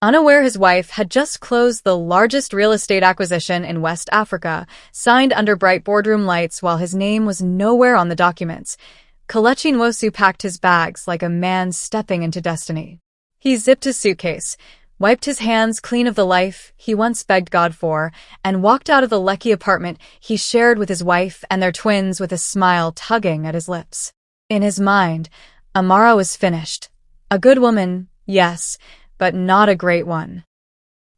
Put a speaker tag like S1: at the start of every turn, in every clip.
S1: Unaware his wife had just closed the largest real estate acquisition in West Africa, signed under bright boardroom lights while his name was nowhere on the documents, Kelechi Nwosu packed his bags like a man stepping into destiny. He zipped his suitcase, wiped his hands clean of the life he once begged God for, and walked out of the Lekki apartment he shared with his wife and their twins with a smile tugging at his lips. In his mind, Amara was finished. A good woman, yes, but not a great one.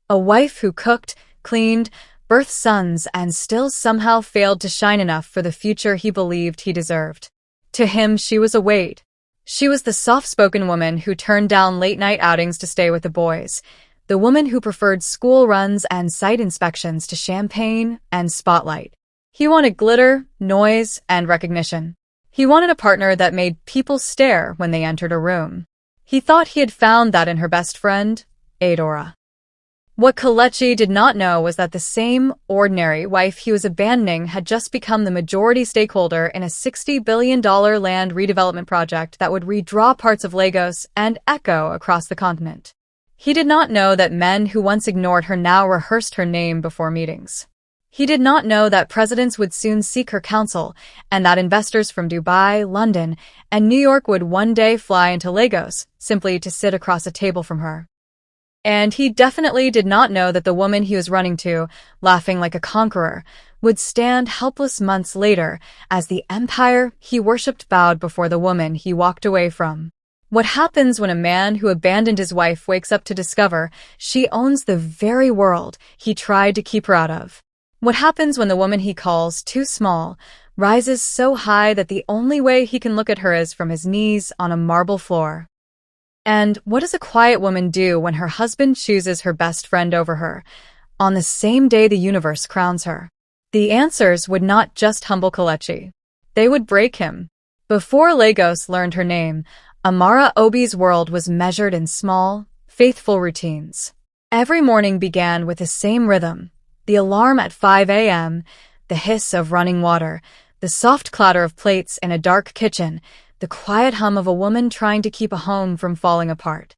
S1: A wife who cooked, cleaned, birthed sons, and still somehow failed to shine enough for the future he believed he deserved. To him, she was a weight. She was the soft-spoken woman who turned down late-night outings to stay with the boys, the woman who preferred school runs and site inspections to champagne and spotlight. He wanted glitter, noise, and recognition. He wanted a partner that made people stare when they entered a room. He thought he had found that in her best friend, Adora. What Kelechi did not know was that the same ordinary wife he was abandoning had just become the majority stakeholder in a $60 billion land redevelopment project that would redraw parts of Lagos and echo across the continent. He did not know that men who once ignored her now rehearsed her name before meetings. He did not know that presidents would soon seek her counsel, and that investors from Dubai, London, and New York would one day fly into Lagos, simply to sit across a table from her. And he definitely did not know that the woman he was running to, laughing like a conqueror, would stand helpless months later as the empire he worshipped bowed before the woman he walked away from. What happens when a man who abandoned his wife wakes up to discover she owns the very world he tried to keep her out of? What happens when the woman he calls too small rises so high that the only way he can look at her is from his knees on a marble floor? And what does a quiet woman do when her husband chooses her best friend over her, on the same day the universe crowns her? The answers would not just humble Kelechi. They would break him. Before Lagos learned her name, Amara Obi's world was measured in small, faithful routines. Every morning began with the same rhythm. The alarm at 5 a.m., the hiss of running water, the soft clatter of plates in a dark kitchen, the quiet hum of a woman trying to keep a home from falling apart.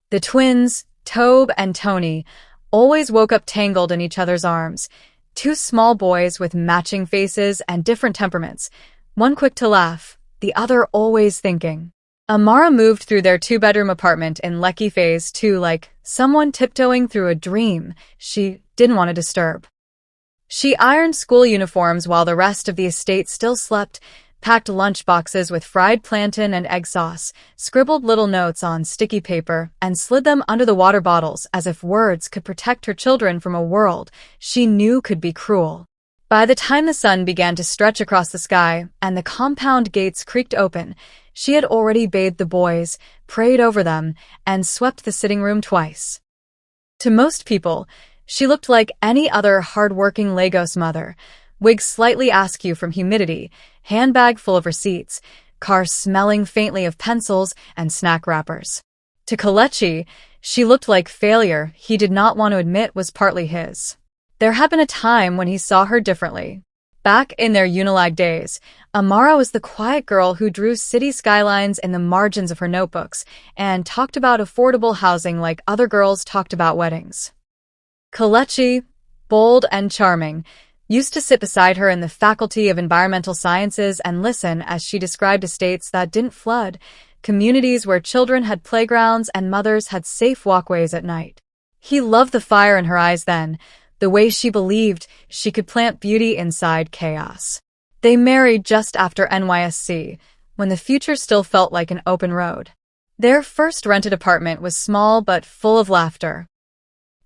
S1: The twins, Tobe and Tony, always woke up tangled in each other's arms, two small boys with matching faces and different temperaments, one quick to laugh, the other always thinking. Amara moved through their two-bedroom apartment in Lekki Phase 2 like someone tiptoeing through a dream she didn't want to disturb. She ironed school uniforms while the rest of the estate still slept, packed lunch boxes with fried plantain and egg sauce, scribbled little notes on sticky paper, and slid them under the water bottles as if words could protect her children from a world she knew could be cruel. By the time the sun began to stretch across the sky and the compound gates creaked open, she had already bathed the boys, prayed over them, and swept the sitting room twice. To most people, she looked like any other hard-working Lagos mother, wig slightly askew from humidity, handbag full of receipts, car smelling faintly of pencils and snack wrappers. To Kelechi, she looked like failure he did not want to admit was partly his. There had been a time when he saw her differently. Back in their Unilag days, Amara was the quiet girl who drew city skylines in the margins of her notebooks and talked about affordable housing like other girls talked about weddings. Kelechi, bold and charming, used to sit beside her in the Faculty of Environmental Sciences and listen as she described estates that didn't flood, communities where children had playgrounds and mothers had safe walkways at night. He loved the fire in her eyes then, the way she believed she could plant beauty inside chaos. They married just after NYSC, when the future still felt like an open road. Their first rented apartment was small but full of laughter.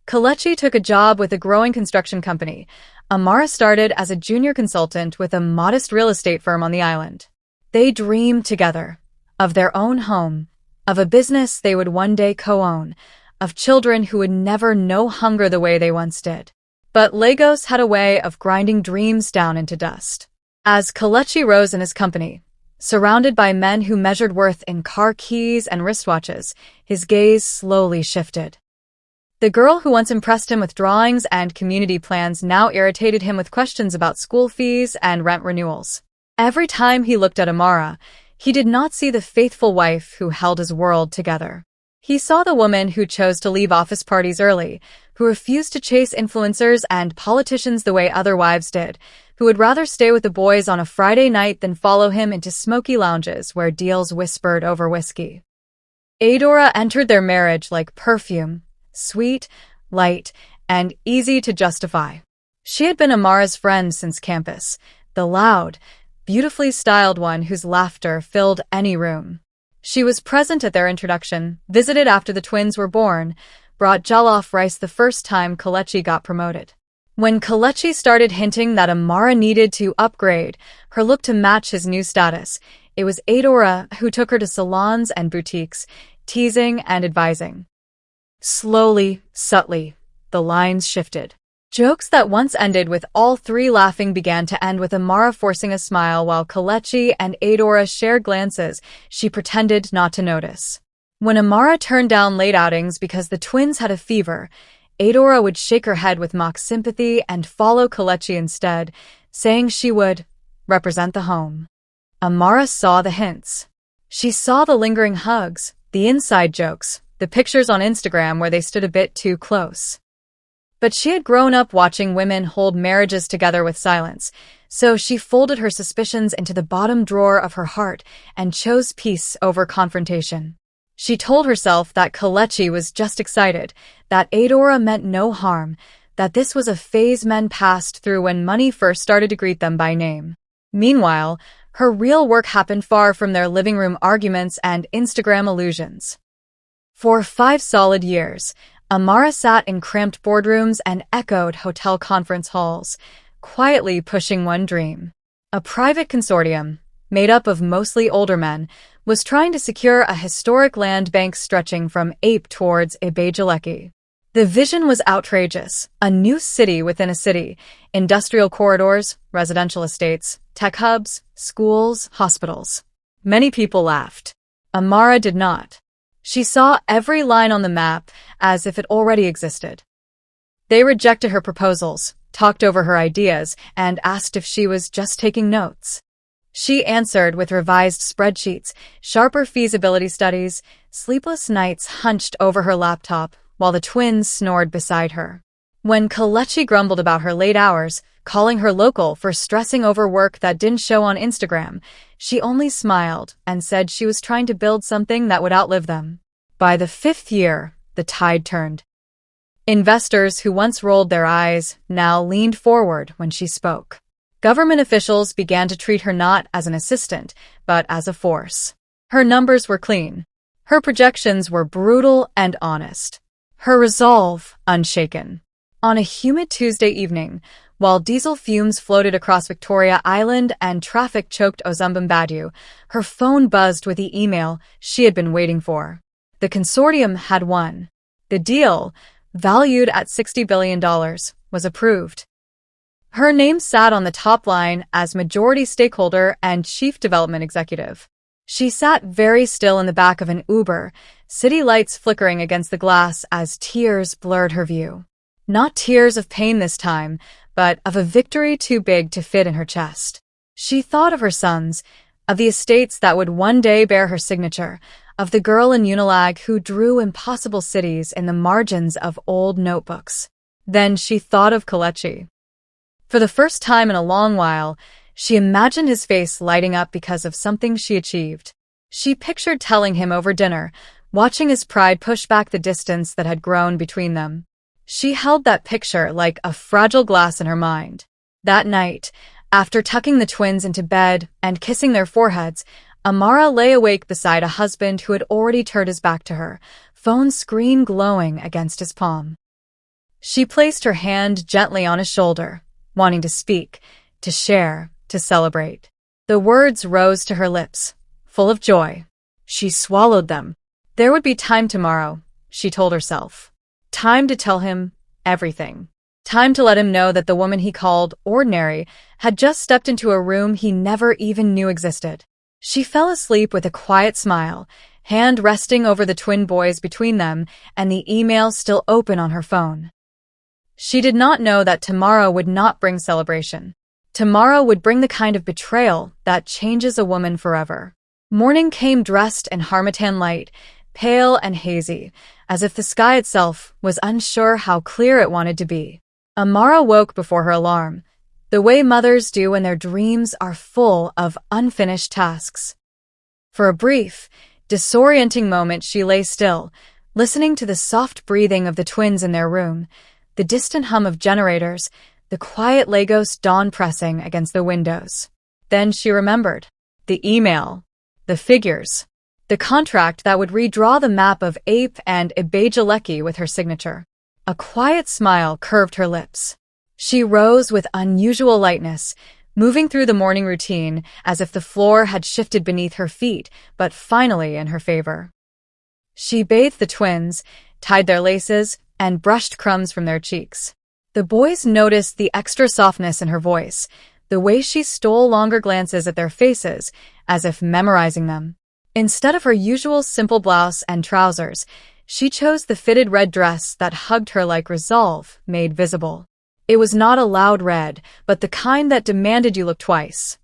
S1: Kelechi took a job with a growing construction company. Amara started as a junior consultant with a modest real estate firm on the island. They dreamed together, of their own home, of a business they would one day co-own, of children who would never know hunger the way they once did. But Lagos had a way of grinding dreams down into dust. As Kelechi rose in his company, surrounded by men who measured worth in car keys and wristwatches, his gaze slowly shifted. The girl who once impressed him with drawings and community plans now irritated him with questions about school fees and rent renewals. Every time he looked at Amara, he did not see the faithful wife who held his world together. He saw the woman who chose to leave office parties early, who refused to chase influencers and politicians the way other wives did, who would rather stay with the boys on a Friday night than follow him into smoky lounges where deals whispered over whiskey. Adora entered their marriage like perfume, sweet, light, and easy to justify. She had been Amara's friend since campus, the loud, beautifully styled one whose laughter filled any room. She was present at their introduction, visited after the twins were born, brought jollof rice the first time Kelechi got promoted. When Kelechi started hinting that Amara needed to upgrade her look to match his new status, it was Adora who took her to salons and boutiques, teasing and advising. Slowly, subtly, the lines shifted. Jokes that once ended with all three laughing began to end with Amara forcing a smile while Kelechi and Adora shared glances she pretended not to notice. When Amara turned down late outings because the twins had a fever, Adora would shake her head with mock sympathy and follow Kelechi instead, saying she would represent the home. Amara saw the hints. She saw the lingering hugs, the inside jokes, the pictures on Instagram where they stood a bit too close. But she had grown up watching women hold marriages together with silence, so she folded her suspicions into the bottom drawer of her heart and chose peace over confrontation. She told herself that Kelechi was just excited, that Adora meant no harm, that this was a phase men passed through when money first started to greet them by name. Meanwhile, her real work happened far from their living room arguments and Instagram illusions. For 5 solid years, Amara sat in cramped boardrooms and echoed hotel conference halls, quietly pushing one dream. A private consortium, made up of mostly older men, was trying to secure a historic land bank stretching from Ape towards Ibejaleki. The vision was outrageous, a new city within a city, industrial corridors, residential estates, tech hubs, schools, hospitals. Many people laughed. Amara did not. She saw every line on the map as if it already existed. They rejected her proposals, talked over her ideas, and asked if she was just taking notes. She answered with revised spreadsheets, sharper feasibility studies, sleepless nights hunched over her laptop, while the twins snored beside her. When Kelechi grumbled about her late hours, calling her local for stressing over work that didn't show on Instagram, she only smiled and said she was trying to build something that would outlive them. By the 5th year, the tide turned. Investors who once rolled their eyes now leaned forward when she spoke. Government officials began to treat her not as an assistant, but as a force. Her numbers were clean. Her projections were brutal and honest. Her resolve unshaken. On a humid Tuesday evening, while diesel fumes floated across Victoria Island and traffic choked Ozumbambadu, her phone buzzed with the email she had been waiting for. The consortium had won. The deal, valued at $60 billion, was approved. Her name sat on the top line as majority stakeholder and chief development executive. She sat very still in the back of an Uber, city lights flickering against the glass as tears blurred her view. Not tears of pain this time, but of a victory too big to fit in her chest. She thought of her sons, of the estates that would one day bear her signature, of the girl in Unilag who drew impossible cities in the margins of old notebooks. Then she thought of Kelechi. For the first time in a long while, she imagined his face lighting up because of something she achieved. She pictured telling him over dinner, watching his pride push back the distance that had grown between them. She held that picture like a fragile glass in her mind. That night, after tucking the twins into bed and kissing their foreheads, Amara lay awake beside a husband who had already turned his back to her, phone screen glowing against his palm. She placed her hand gently on his shoulder, wanting to speak, to share, to celebrate. The words rose to her lips, full of joy. She swallowed them. There would be time tomorrow, she told herself. Time to tell him everything. Time to let him know that the woman he called ordinary had just stepped into a room he never even knew existed. She fell asleep with a quiet smile, hand resting over the twin boys between them and the email still open on her phone. She did not know that tomorrow would not bring celebration. Tomorrow would bring the kind of betrayal that changes a woman forever. Morning came dressed in harmattan light, pale and hazy, as if the sky itself was unsure how clear it wanted to be. Amara woke before her alarm, the way mothers do when their dreams are full of unfinished tasks. For a brief, disorienting moment she lay still, listening to the soft breathing of the twins in their room, the distant hum of generators, the quiet Lagos dawn pressing against the windows. Then she remembered. The email. The figures. The contract that would redraw the map of Ape and Ibejaleki with her signature. A quiet smile curved her lips. She rose with unusual lightness, moving through the morning routine as if the floor had shifted beneath her feet, but finally in her favor. She bathed the twins, tied their laces, and brushed crumbs from their cheeks. The boys noticed the extra softness in her voice, the way she stole longer glances at their faces, as if memorizing them. Instead of her usual simple blouse and trousers, she chose the fitted red dress that hugged her like resolve made visible. It was not a loud red, but the kind that demanded you look twice.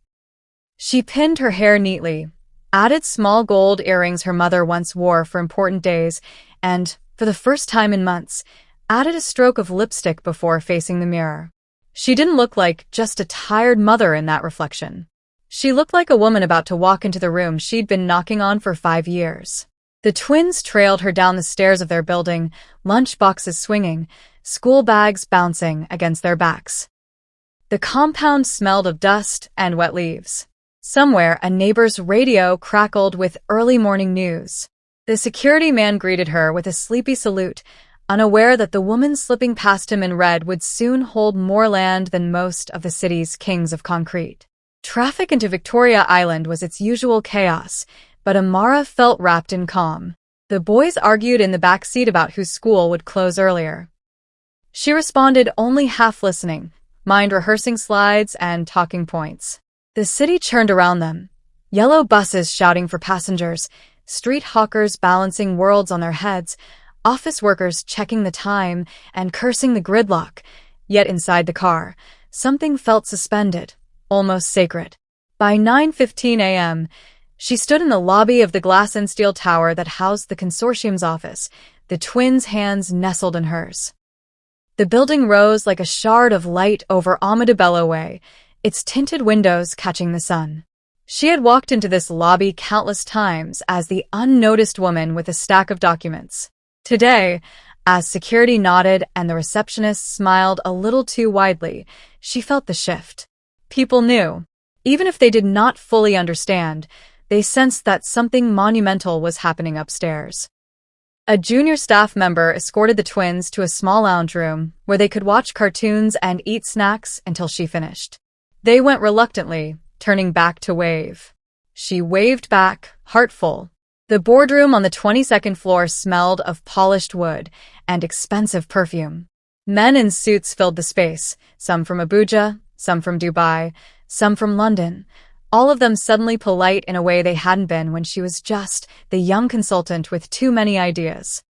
S1: She pinned her hair neatly, added small gold earrings her mother once wore for important days, and, for the first time in months, added a stroke of lipstick before facing the mirror. She didn't look like just a tired mother in that reflection. She looked like a woman about to walk into the room she'd been knocking on for 5 years. The twins trailed her down the stairs of their building, lunch boxes swinging, school bags bouncing against their backs. The compound smelled of dust and wet leaves. Somewhere, a neighbor's radio crackled with early morning news. The security man greeted her with a sleepy salute, unaware that the woman slipping past him in red would soon hold more land than most of the city's kings of concrete. Traffic into Victoria Island was its usual chaos, but Amara felt wrapped in calm. The boys argued in the back seat about whose school would close earlier. She responded only half listening, mind rehearsing slides and talking points. The city churned around them. Yellow buses shouting for passengers, street hawkers balancing worlds on their heads, office workers checking the time and cursing the gridlock. Yet inside the car, something felt suspended, almost sacred. By 9:15 a.m., she stood in the lobby of the glass and steel tower that housed the consortium's office, the twins' hands nestled in hers. The building rose like a shard of light over Amadabello Way, its tinted windows catching the sun. She had walked into this lobby countless times as the unnoticed woman with a stack of documents. Today, as security nodded and the receptionist smiled a little too widely, she felt the shift. People knew. Even if they did not fully understand, they sensed that something monumental was happening upstairs. A junior staff member escorted the twins to a small lounge room where they could watch cartoons and eat snacks until she finished. They went reluctantly, turning back to wave. She waved back, heart full. The boardroom on the 22nd floor smelled of polished wood and expensive perfume. Men in suits filled the space, some from Abuja, some from Dubai, some from London, all of them suddenly polite in a way they hadn't been when she was just the young consultant with too many ideas.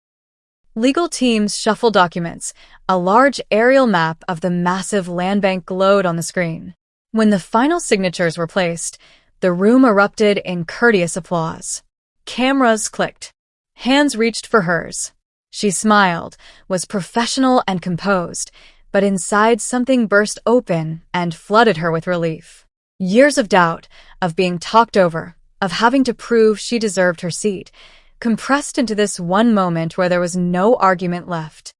S1: Legal teams shuffled documents. A large aerial map of the massive land bank glowed on the screen. When the final signatures were placed, the room erupted in courteous applause. Cameras clicked. Hands reached for hers. She smiled, was professional and composed, but inside something burst open and flooded her with relief. Years of doubt, of being talked over, of having to prove she deserved her seat, compressed into this one moment where there was no argument left.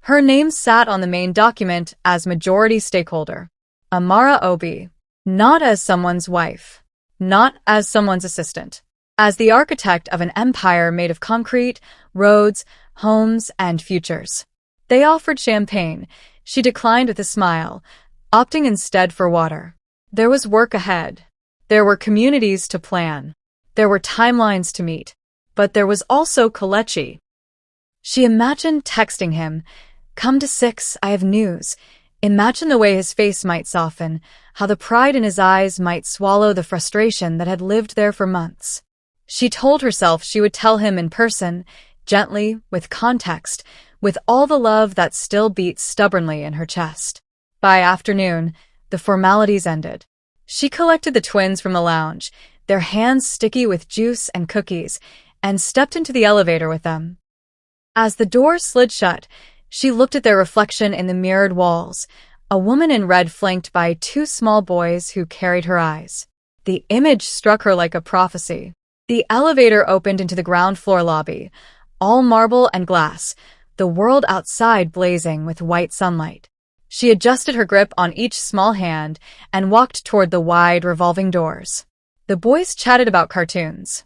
S1: Her name sat on the main document as majority stakeholder. Amara Obi. Not as someone's wife. Not as someone's assistant. As the architect of an empire made of concrete, roads, homes, and futures. They offered champagne. She declined with a smile, opting instead for water. There was work ahead. There were communities to plan. There were timelines to meet. But there was also Kelechi. She imagined texting him, "Come to 6, I have news." Imagine the way his face might soften, how the pride in his eyes might swallow the frustration that had lived there for months. She told herself she would tell him in person, gently, with context, with all the love that still beat stubbornly in her chest. By afternoon, the formalities ended. She collected the twins from the lounge, their hands sticky with juice and cookies, and stepped into the elevator with them. As the door slid shut, she looked at their reflection in the mirrored walls, a woman in red flanked by two small boys who carried her eyes. The image struck her like a prophecy. The elevator opened into the ground floor lobby, all marble and glass, the world outside blazing with white sunlight. She adjusted her grip on each small hand and walked toward the wide, revolving doors. The boys chatted about cartoons.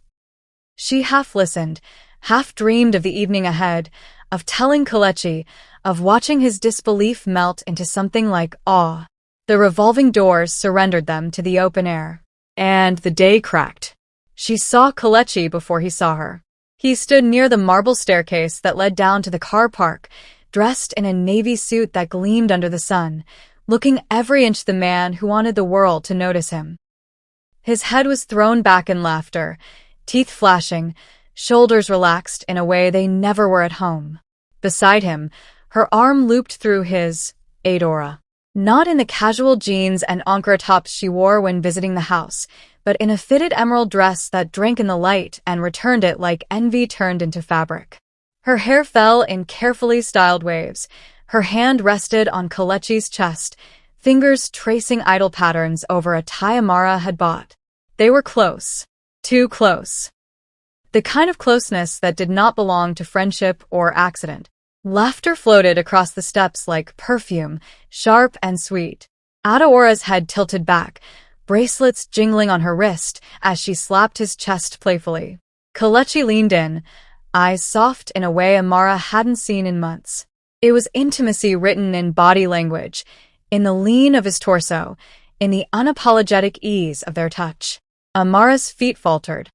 S1: She half listened, half dreamed of the evening ahead, of telling Kelechi, of watching his disbelief melt into something like awe. The revolving doors surrendered them to the open air. And the day cracked. She saw Kelechi before he saw her. He stood near the marble staircase that led down to the car park, dressed in a navy suit that gleamed under the sun, looking every inch the man who wanted the world to notice him. His head was thrown back in laughter, teeth flashing, shoulders relaxed in a way they never were at home. Beside him, her arm looped through his Adora. Not in the casual jeans and Ankara tops she wore when visiting the house, but in a fitted emerald dress that drank in the light and returned it like envy turned into fabric. Her hair fell in carefully styled waves. Her hand rested on Kelechi's chest, fingers tracing idle patterns over a tie Amara had bought. They were close. Too close. The kind of closeness that did not belong to friendship or accident. Laughter floated across the steps like perfume, sharp and sweet. Adaora's head tilted back, bracelets jingling on her wrist as she slapped his chest playfully. Kelechi leaned in, eyes soft in a way Amara hadn't seen in months. It was intimacy written in body language, in the lean of his torso, in the unapologetic ease of their touch. Amara's feet faltered.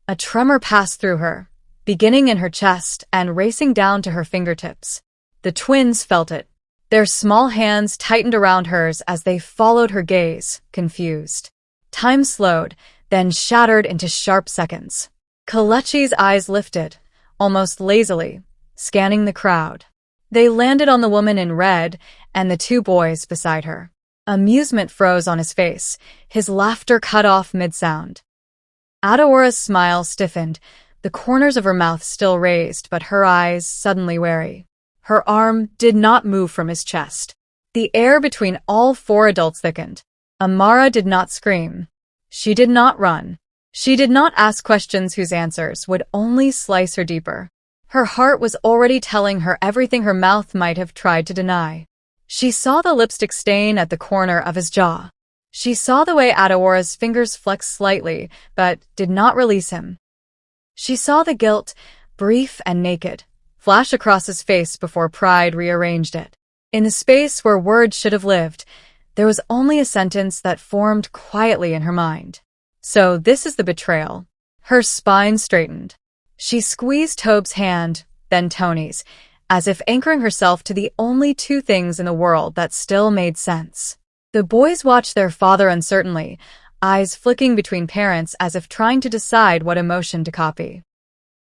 S1: A tremor passed through her, beginning in her chest and racing down to her fingertips. The twins felt it. Their small hands tightened around hers as they followed her gaze, confused. Time slowed, then shattered into sharp seconds. Kelechi's eyes lifted, almost lazily, scanning the crowd. They landed on the woman in red and the two boys beside her. Amusement froze on his face, his laughter cut off mid-sound. Adaora's smile stiffened, the corners of her mouth still raised, but her eyes suddenly wary. Her arm did not move from his chest. The air between all four adults thickened. Amara did not scream. She did not run. She did not ask questions whose answers would only slice her deeper. Her heart was already telling her everything her mouth might have tried to deny. She saw the lipstick stain at the corner of his jaw. She saw the way Adaora's fingers flexed slightly, but did not release him. She saw the guilt, brief and naked, flash across his face before pride rearranged it. In the space where words should have lived, there was only a sentence that formed quietly in her mind. So this is the betrayal. Her spine straightened. She squeezed Tobe's hand, then Tony's, as if anchoring herself to the only two things in the world that still made sense. The boys watched their father uncertainly, eyes flicking between parents as if trying to decide what emotion to copy.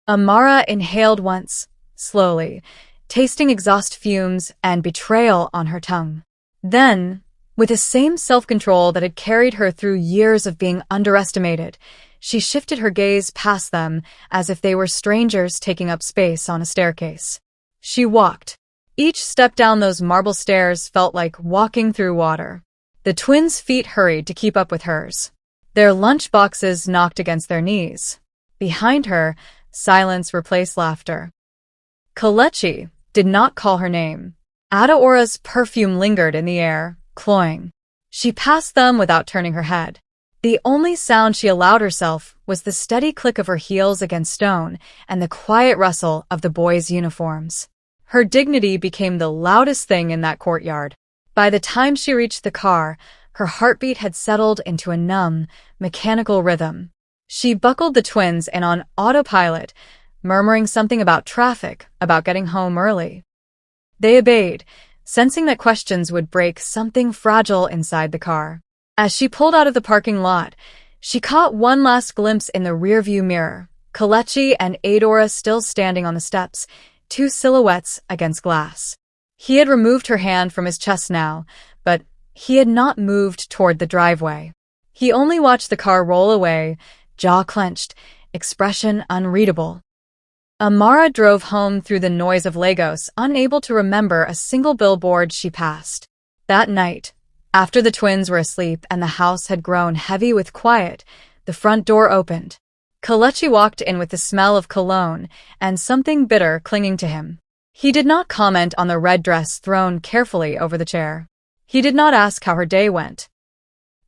S1: Amara inhaled once, slowly, tasting exhaust fumes and betrayal on her tongue. Then, with the same self-control that had carried her through years of being underestimated, she shifted her gaze past them as if they were strangers taking up space on a staircase. She walked. Each step down those marble stairs felt like walking through water. The twins' feet hurried to keep up with hers. Their lunch boxes knocked against their knees. Behind her, silence replaced laughter. Kelechi did not call her name. Adaora's perfume lingered in the air, cloying. She passed them without turning her head. The only sound she allowed herself was the steady click of her heels against stone and the quiet rustle of the boys' uniforms. Her dignity became the loudest thing in that courtyard. By the time she reached the car, her heartbeat had settled into a numb, mechanical rhythm. She buckled the twins in on autopilot, murmuring something about traffic, about getting home early. They obeyed, sensing that questions would break something fragile inside the car. As she pulled out of the parking lot, she caught one last glimpse in the rearview mirror, Kelechi and Adora still standing on the steps, two silhouettes against glass. He had removed her hand from his chest now, but he had not moved toward the driveway. He only watched the car roll away, jaw clenched, expression unreadable. Amara drove home through the noise of Lagos, unable to remember a single billboard she passed. That night, after the twins were asleep and the house had grown heavy with quiet, the front door opened. Kelechi walked in with the smell of cologne and something bitter clinging to him. He did not comment on the red dress thrown carefully over the chair. He did not ask how her day went.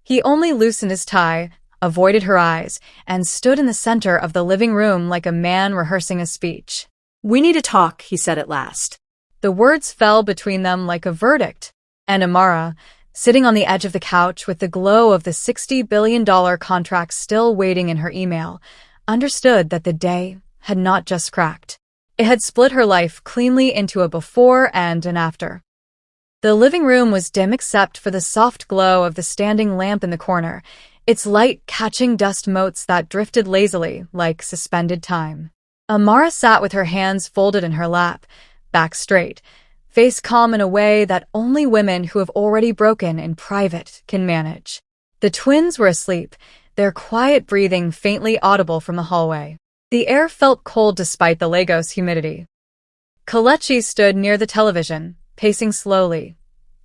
S1: He only loosened his tie, avoided her eyes, and stood in the center of the living room like a man rehearsing a speech.
S2: "We need to talk," he said at last.
S1: The words fell between them like a verdict, and Amara, sitting on the edge of the couch with the glow of the $60 billion contract still waiting in her email, understood that the day had not just cracked. It had split her life cleanly into a before and an after. The living room was dim except for the soft glow of the standing lamp in the corner, its light catching dust motes that drifted lazily like suspended time. Amara sat with her hands folded in her lap, back straight, face calm in a way that only women who have already broken in private can manage. The twins were asleep, their quiet breathing faintly audible from the hallway. The air felt cold despite the Lagos humidity. Kelechi stood near the television, pacing slowly,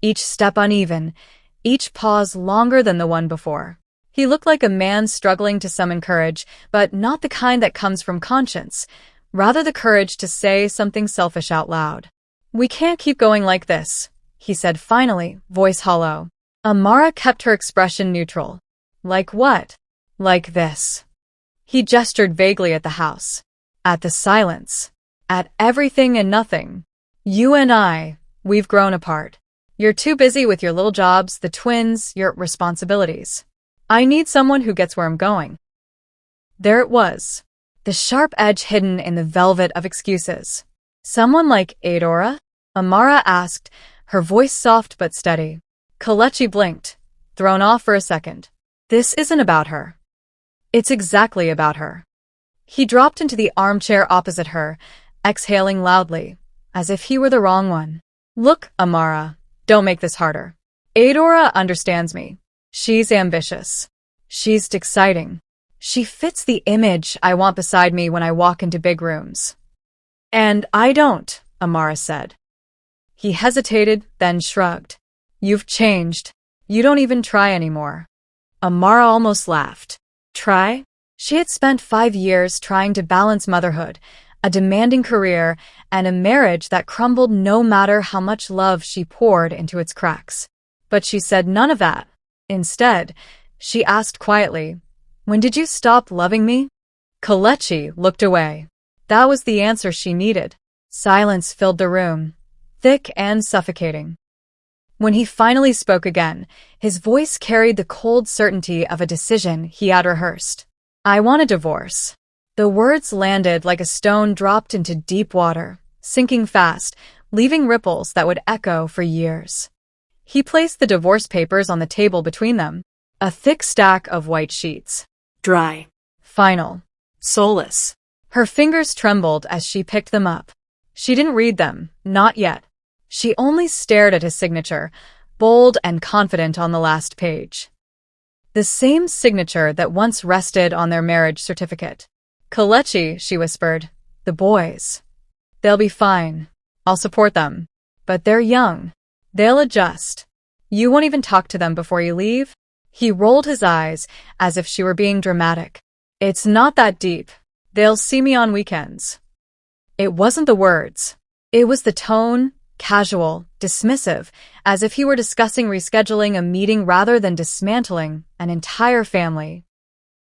S1: each step uneven, each pause longer than the one before. He looked like a man struggling to summon courage, but not the kind that comes from conscience, rather the courage to say something selfish out loud. "We can't keep going like this," he said finally, voice hollow. Amara kept her expression neutral. "Like what?" "Like this." He gestured vaguely at the house, at the silence, at everything and nothing. "You and I, we've grown apart. You're too busy with your little jobs, the twins, your responsibilities. I need someone who gets where I'm going." There it was, the sharp edge hidden in the velvet of excuses. "Someone like Adora?" Amara asked, her voice soft but steady. Kelechi blinked, thrown off for a second. "This isn't about her." "It's exactly about her." He dropped into the armchair opposite her, exhaling loudly, as if he were the wrong one. "Look, Amara, don't make this harder. Adora understands me. She's ambitious. She's exciting. She fits the image I want beside me when I walk into big rooms. And I don't," Amara said. He hesitated, then shrugged. "You've changed. You don't even try anymore." Amara almost laughed. Try? She had spent 5 years trying to balance motherhood, a demanding career, and a marriage that crumbled no matter how much love she poured into its cracks. But she said none of that. Instead, she asked quietly, "When did you stop loving me?" Kelechi looked away. That was the answer she needed. Silence filled the room, thick and suffocating. When he finally spoke again, his voice carried the cold certainty of a decision he had rehearsed. "I want a divorce." The words landed like a stone dropped into deep water, sinking fast, leaving ripples that would echo for years. He placed the divorce papers on the table between them, a thick stack of white sheets.
S2: Dry.
S1: Final.
S2: Soulless.
S1: Her fingers trembled as she picked them up. She didn't read them, not yet. She only stared at his signature, bold and confident on the last page. The same signature that once rested on their marriage certificate. "Kelechi," she whispered, "the boys. They'll be fine. I'll support them. But they're young. They'll adjust. You won't even talk to them before you leave?" He rolled his eyes, as if she were being dramatic. "It's not that deep. They'll see me on weekends." It wasn't the words. It was the tone, casual, dismissive, as if he were discussing rescheduling a meeting rather than dismantling an entire family.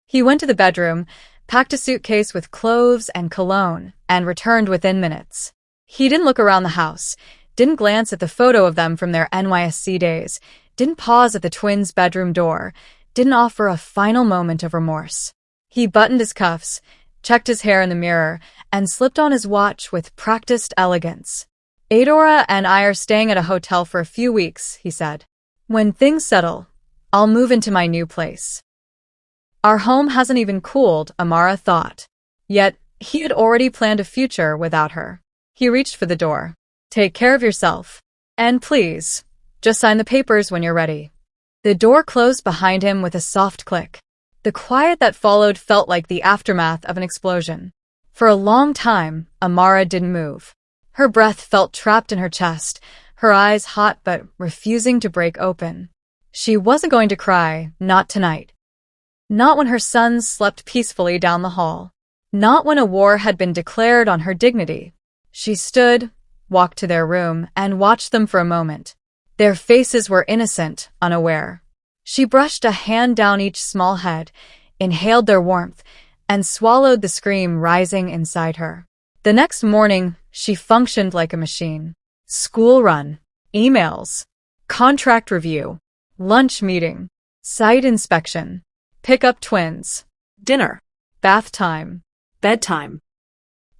S1: He went to the bedroom, packed a suitcase with clothes and cologne, and returned within minutes. He didn't look around the house, didn't glance at the photo of them from their NYSC days, didn't pause at the twins' bedroom door, didn't offer a final moment of remorse. He buttoned his cuffs, checked his hair in the mirror, and slipped on his watch with practiced elegance. "Adora and I are staying at a hotel for a few weeks," he said. "When things settle, I'll move into my new place." Our home hasn't even cooled, Amara thought. Yet, he had already planned a future without her. He reached for the door. "Take care of yourself. And please, just sign the papers when you're ready." The door closed behind him with a soft click. The quiet that followed felt like the aftermath of an explosion. For a long time, Amara didn't move. Her breath felt trapped in her chest, her eyes hot but refusing to break open. She wasn't going to cry, not tonight. Not when her sons slept peacefully down the hall. Not when a war had been declared on her dignity. She stood, walked to their room, and watched them for a moment. Their faces were innocent, unaware. She brushed a hand down each small head, inhaled their warmth, and swallowed the scream rising inside her. The next morning, she functioned like a machine. School run, emails, contract review, lunch meeting, site inspection, pick up twins,
S2: Dinner.
S1: bath time.
S2: Bedtime.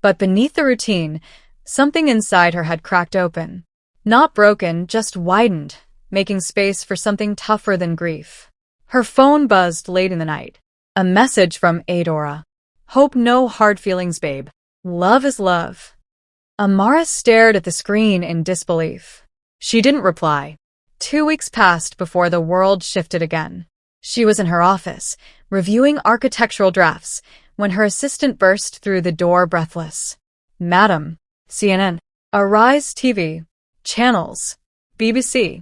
S1: But beneath the routine, something inside her had cracked open. Not broken, just widened, making space for something tougher than grief. Her phone buzzed late in the night. A message from Adora. Hope no hard feelings, babe. Love is love. Amara stared at the screen in disbelief. She didn't reply. 2 weeks passed before the world shifted again. She was in her office, reviewing architectural drafts, when her assistant burst through the door breathless. Madam, CNN, Arise TV, channels, BBC.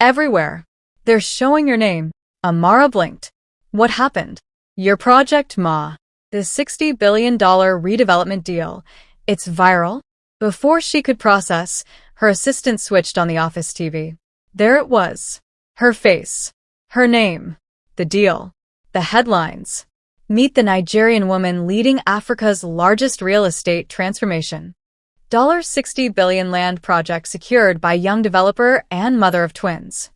S1: Everywhere. They're showing your name. Amara blinked. What happened? Your project, Ma. The $60 billion redevelopment deal. It's viral? Before she could process, her assistant switched on the office TV. There it was. Her face. Her name. The deal. The headlines. Meet the Nigerian woman leading Africa's largest real estate transformation. $60 billion land project secured by young developer and mother of twins.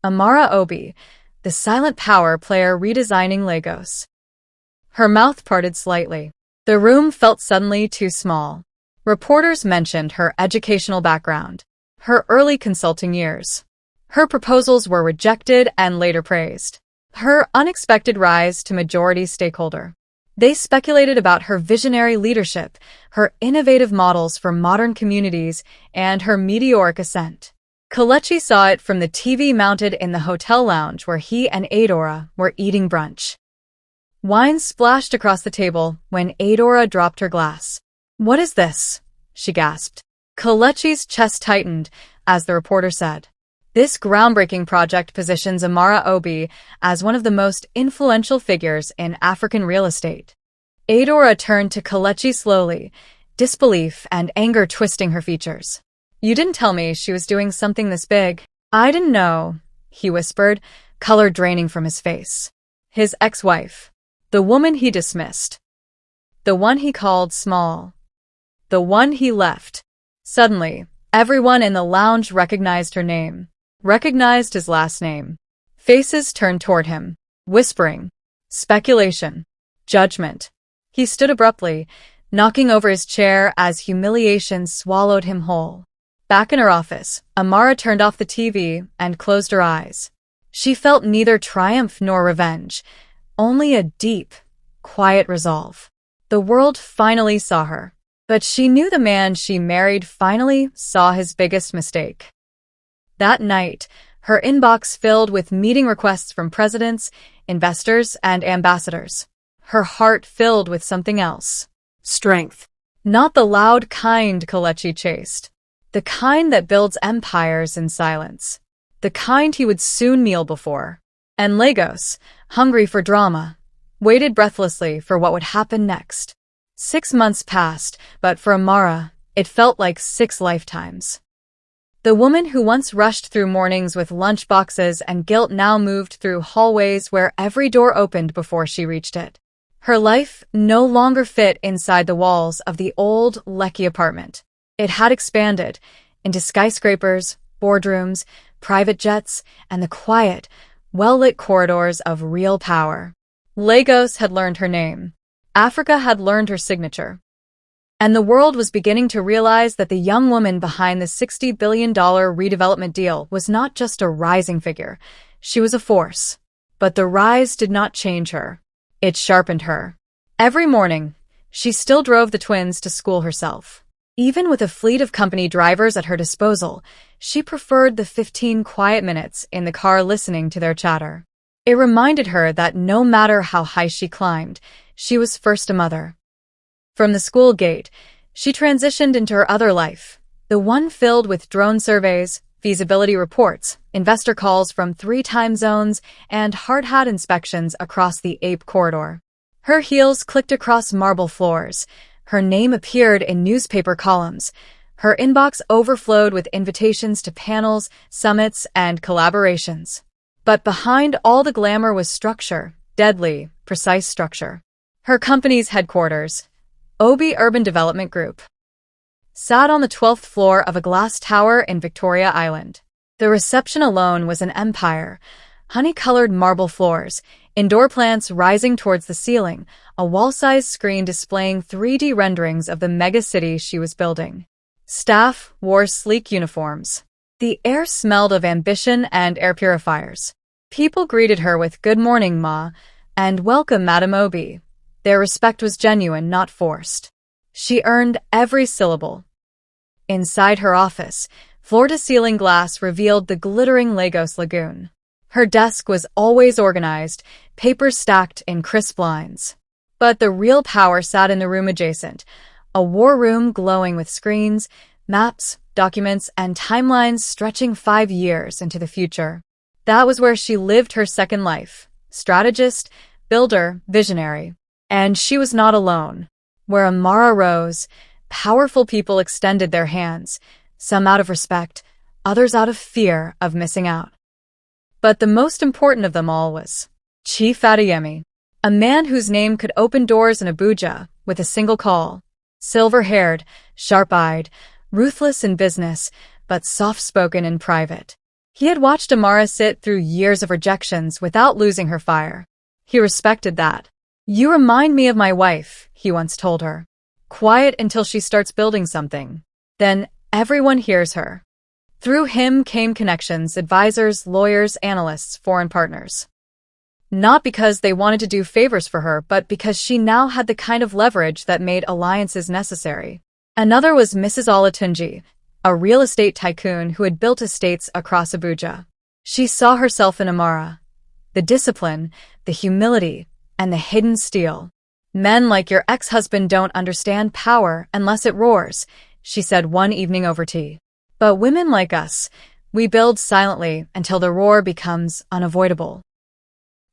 S1: Amara Obi, the silent power player redesigning Lagos. Her mouth parted slightly. The room felt suddenly too small. Reporters mentioned her educational background, her early consulting years. Her proposals were rejected and later praised. Her unexpected rise to majority stakeholder. They speculated about her visionary leadership, her innovative models for modern communities, and her meteoric ascent. Kelechi saw it from the TV mounted in the hotel lounge where he and Adora were eating brunch. Wine splashed across the table when Adora dropped her glass. What is this? She gasped. Kelechi's chest tightened as the reporter said. This groundbreaking project positions Amara Obi as one of the most influential figures in African real estate. Adora turned to Kelechi slowly, disbelief and anger twisting her features. You didn't tell me she was doing something this big. I didn't know, he whispered, color draining from his face. His ex-wife. The woman he dismissed. The one he called small. The one he left. Suddenly, everyone in the lounge recognized her name. Recognized his last name. Faces turned toward him, whispering. Speculation. Judgment. He stood abruptly, knocking over his chair as humiliation swallowed him whole. Back in her office, Amara turned off the TV and closed her eyes. She felt neither triumph nor revenge, only a deep, quiet resolve. The world finally saw her, but she knew the man she married finally saw his biggest mistake. That night, her inbox filled with meeting requests from presidents, investors, and ambassadors. Her heart filled with something else.
S2: Strength.
S1: Not the loud kind Kelechi chased. The kind that builds empires in silence. The kind he would soon kneel before. And Lagos, hungry for drama, waited breathlessly for what would happen next. 6 months passed, but for Amara, it felt like 6 lifetimes. The woman who once rushed through mornings with lunch boxes and guilt now moved through hallways where every door opened before she reached it. Her life no longer fit inside the walls of the old Lekki apartment. It had expanded into skyscrapers, boardrooms, private jets, and the quiet, well-lit corridors of real power. Lagos had learned her name. Africa had learned her signature. And the world was beginning to realize that the young woman behind the $60 billion redevelopment deal was not just a rising figure. She was a force. But the rise did not change her. It sharpened her. Every morning, she still drove the twins to school herself. Even with a fleet of company drivers at her disposal, she preferred the 15 quiet minutes in the car listening to their chatter. It reminded her that no matter how high she climbed, she was first a mother. From the school gate, she transitioned into her other life, the one filled with drone surveys, feasibility reports, investor calls from 3 time zones, and hard hat inspections across the Ape corridor. Her heels clicked across marble floors. Her name appeared in newspaper columns. Her inbox overflowed with invitations to panels, summits, and collaborations. But behind all the glamour was structure, deadly, precise structure. Her company's headquarters, Obi Urban Development Group, sat on the 12th floor of a glass tower in Victoria Island. The reception alone was an empire. Honey-colored marble floors, indoor plants rising towards the ceiling, a wall-sized screen displaying 3D renderings of the mega-city she was building. Staff wore sleek uniforms. The air smelled of ambition and air purifiers. People greeted her with "Good morning, Ma," and "Welcome, Madam Obi." Their respect was genuine, not forced. She earned every syllable. Inside her office, floor-to-ceiling glass revealed the glittering Lagos Lagoon. Her desk was always organized, papers stacked in crisp lines. But the real power sat in the room adjacent, a war room glowing with screens, maps, documents, and timelines stretching 5 years into the future. That was where she lived her second life. Strategist, builder, visionary. And she was not alone. Where Amara rose, powerful people extended their hands, some out of respect, others out of fear of missing out. But the most important of them all was Chief Adeyemi, a man whose name could open doors in Abuja with a single call. Silver-haired, sharp-eyed, ruthless in business, but soft-spoken in private. He had watched Amara sit through years of rejections without losing her fire. He respected that. "You remind me of my wife," he once told her. "Quiet until she starts building something. Then everyone hears her." Through him came connections, advisors, lawyers, analysts, foreign partners. Not because they wanted to do favors for her, but because she now had the kind of leverage that made alliances necessary. Another was Mrs. Olatunji, a real estate tycoon who had built estates across Abuja. She saw herself in Amara. The discipline, the humility, and the hidden steel. "Men like your ex-husband don't understand power unless it roars," she said one evening over tea. "But women like us, we build silently until the roar becomes unavoidable."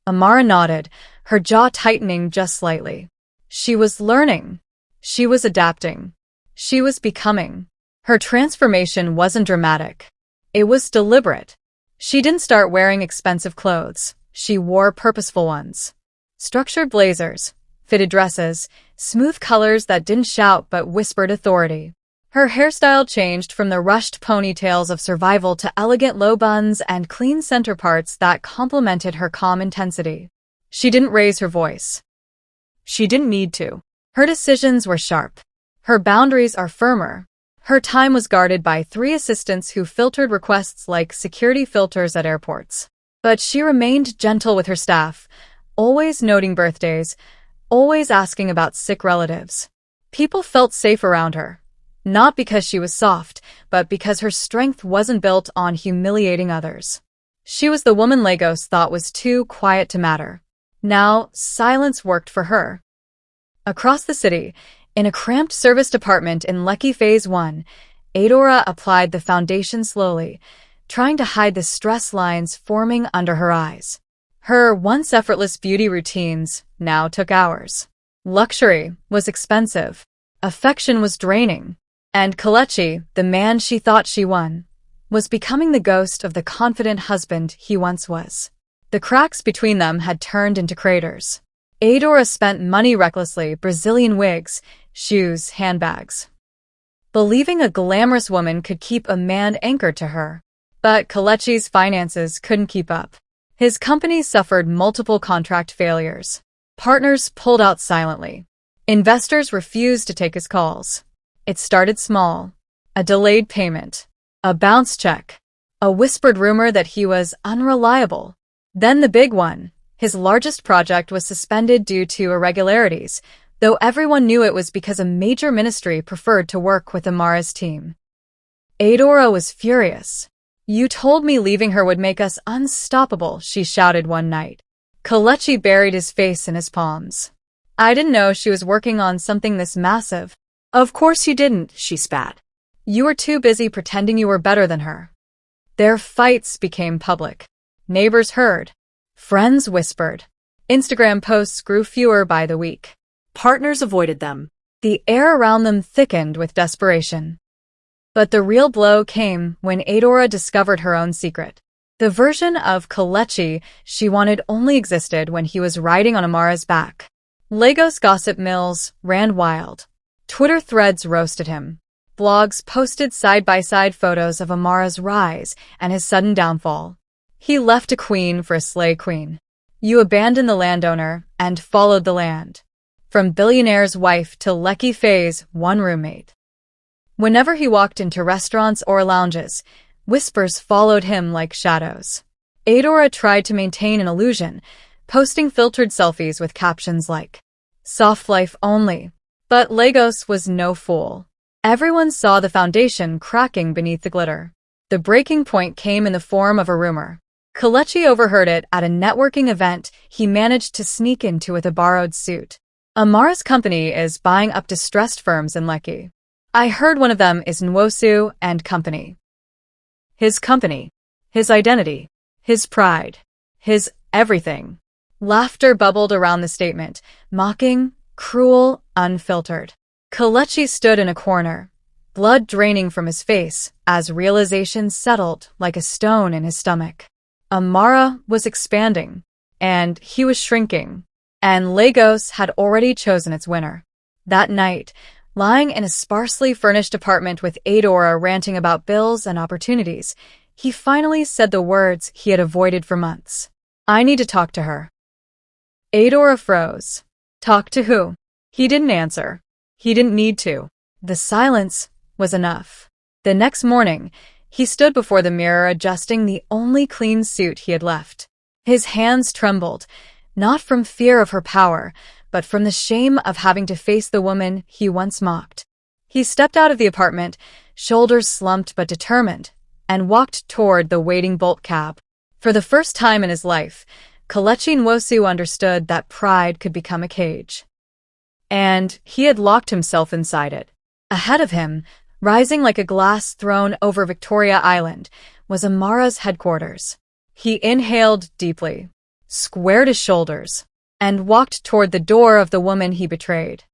S1: Amara nodded, her jaw tightening just slightly. She was learning. She was adapting. She was becoming. Her transformation wasn't dramatic. It was deliberate. She didn't start wearing expensive clothes. She wore purposeful ones. Structured blazers, fitted dresses, smooth colors that didn't shout but whispered authority. Her hairstyle changed from the rushed ponytails of survival to elegant low buns and clean center parts that complemented her calm intensity. She didn't raise her voice. She didn't need to. Her decisions were sharp. Her boundaries are firmer. Her time was guarded by 3 assistants who filtered requests like security filters at airports. But she remained gentle with her staff, always noting birthdays, always asking about sick relatives. People felt safe around her. Not because she was soft, but because her strength wasn't built on humiliating others. She was the woman Lagos thought was too quiet to matter. Now, silence worked for her. Across the city, in a cramped serviced apartment in Lekki Phase 1, Adora applied the foundation slowly, trying to hide the stress lines forming under her eyes. Her once effortless beauty routines now took hours. Luxury was expensive. Affection was draining. And Kelechi, the man she thought she won, was becoming the ghost of the confident husband he once was. The cracks between them had turned into craters. Adora spent money recklessly, Brazilian wigs, shoes, handbags. Believing a glamorous woman could keep a man anchored to her. But Kelechi's finances couldn't keep up. His company suffered multiple contract failures. Partners pulled out silently. Investors refused to take his calls. It started small. A delayed payment. A bounce check. A whispered rumor that he was unreliable. Then the big one. His largest project was suspended due to irregularities, though everyone knew it was because a major ministry preferred to work with Amara's team. Adora was furious. "You told me leaving her would make us unstoppable," she shouted one night. Kelechi buried his face in his palms. I didn't know she was working on something this massive.
S2: Of course you didn't, she spat.
S1: You were too busy pretending you were better than her. Their fights became public. Neighbors heard. Friends whispered. Instagram posts grew fewer by the week.
S2: Partners avoided them.
S1: The air around them thickened with desperation. But the real blow came when Adora discovered her own secret. The version of Kelechi she wanted only existed when he was riding on Amara's back. Lagos gossip mills ran wild. Twitter threads roasted him. Blogs posted side-by-side photos of Amara's rise and his sudden downfall. He left a queen for a slay queen. You abandoned the landowner and followed the land. From Billionaire's wife to Lekki Faye's one roommate. Whenever he walked into restaurants or lounges, whispers followed him like shadows. Adora tried to maintain an illusion, posting filtered selfies with captions like, "Soft life only." But Lagos was no fool. Everyone saw the foundation cracking beneath the glitter. The breaking point came in the form of a rumor. Kelechi overheard it at a networking event he managed to sneak into with a borrowed suit. Amara's company is buying up distressed firms in Lekki. I heard one of them is Nwosu and Company. His company, his identity, his pride, his everything. Laughter bubbled around the statement, mocking, cruel, unfiltered. Kelechi stood in a corner, blood draining from his face as realization settled like a stone in his stomach. Amara was expanding, and he was shrinking, and Lagos had already chosen its winner. That night, lying in a sparsely furnished apartment with Adora ranting about bills and opportunities, he finally said the words he had avoided for months. I need to talk to her. Adora froze. Talk to who? He didn't answer. He didn't need to. The silence was enough. The next morning, he stood before the mirror adjusting the only clean suit he had left. His hands trembled, not from fear of her power, but from the shame of having to face the woman he once mocked. He stepped out of the apartment, shoulders slumped but determined, and walked toward the waiting Bolt cab. For the first time in his life, Kelechi Nwosu understood that pride could become a cage. And he had locked himself inside it. Ahead of him, rising like a glass throne over Victoria Island, was Amara's headquarters. He inhaled deeply, squared his shoulders, and walked toward the door of the woman he betrayed.